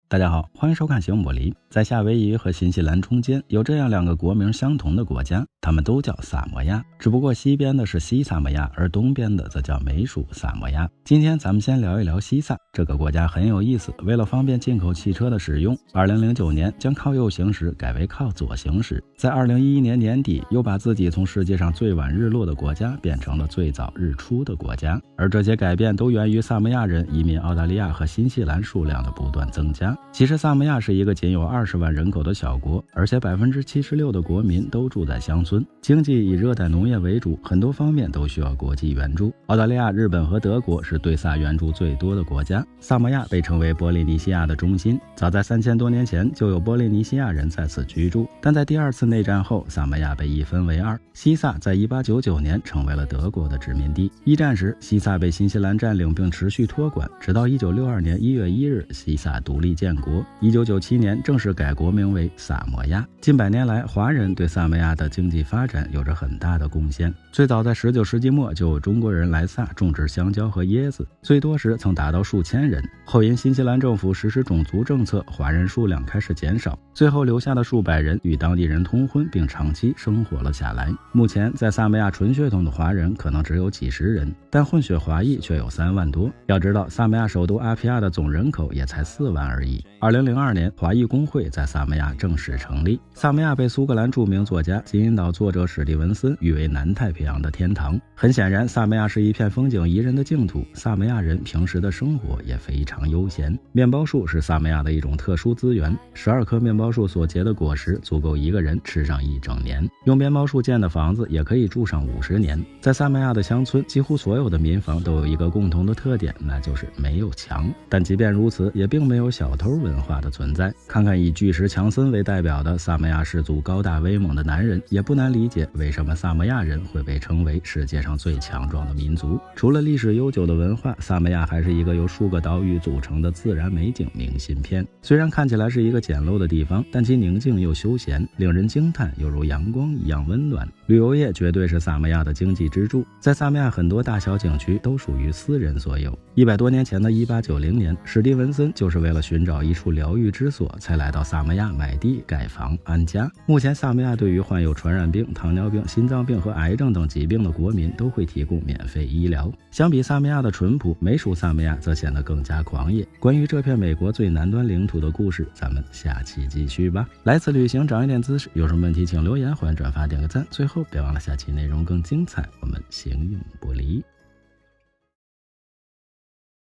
大家好，欢迎收看行我离。在夏威夷和新西兰中间有这样两个国名相同的国家，它们都叫萨摩亚，只不过西边的是西萨摩亚，而东边的则叫美属萨摩亚。今天咱们先聊一聊西萨。这个国家很有意思，为了方便进口汽车的使用，2009年将靠右行驶改为靠左行驶，在2011年年底又把自己从世界上最晚日落的国家变成了最早日出的国家。而这些改变都源于萨摩亚人移民澳大利亚和新西兰数量的不断增加。其实萨摩亚是一个仅有20万人口的小国，而且76%的国民都住在乡村，经济以热带农业为主，很多方面都需要国际援助。澳大利亚、日本和德国是对萨援助最多的国家。萨摩亚被称为波利尼西亚的中心，早在3000多年前就有波利尼西亚人在此居住，但在第二次内战后，萨摩亚被一分为二，西萨在1899年成为了德国的殖民地。一战时，西萨被新西兰占领并持续托管，直到1962年1月1日，西萨独立建国。1997年正式改国名为萨摩亚。近百年来，华人对萨摩亚的经济发展有着很大的贡献。最早在19世纪末就有中国人来萨种植香蕉和椰子，最多时曾达到数千人。后因新西兰政府实施种族政策，华人数量开始减少，最后留下的数百人与当地人通婚并长期生活了下来。目前在萨摩亚纯血统的华人可能只有几十人，但混血华裔却有3万多。要知道萨摩亚首都阿皮亚的总人口也才4万而已。2002年，华裔工会在萨摩亚正式成立。萨摩亚被苏格兰著名作家、金银岛作者史蒂文森誉为南太平洋的天堂。很显然，萨摩亚是一片风景宜人的净土，萨摩亚人平时的生活也非常悠闲。面包树是萨摩亚的一种特殊资源，12棵面包树所结的果实足够一个人吃上1整年。用面包树建的房子也可以住上50年。在萨摩亚的乡村，几乎所有的民房都有一个共同的特点，那就是没有墙。但即便如此，也并没有小偷文化的存在。看看以巨石强森为代表的萨摩亚氏族高大威猛的男人，也不难理解为什么萨摩亚人会被称为世界上最强壮的民族。除了历史悠久的文化，萨摩亚还是一个由数个岛屿组成的自然美景明信片。虽然看起来是一个简陋的地方，但其宁静又休闲，令人惊叹，犹如阳光一样温暖。旅游业绝对是萨摩亚的经济支柱，在萨摩亚很多大小景区都属于私人所有。100多年前的1890年，史蒂文森就是为了寻找一处疗愈之所，才来到萨摩亚买地盖房安家。目前萨摩亚对于患有传染病、糖尿病、心脏病和癌症等疾病的国民都会提供免费医疗。相比萨摩亚的淳朴，美属萨摩亚则显得更加狂野。关于这片美国最南端领土的故事，咱们下期继续吧。来次旅行长一点姿势，有什么问题请留言，欢迎转发点个赞。最后别忘了下期内容更精彩，我们形影不离。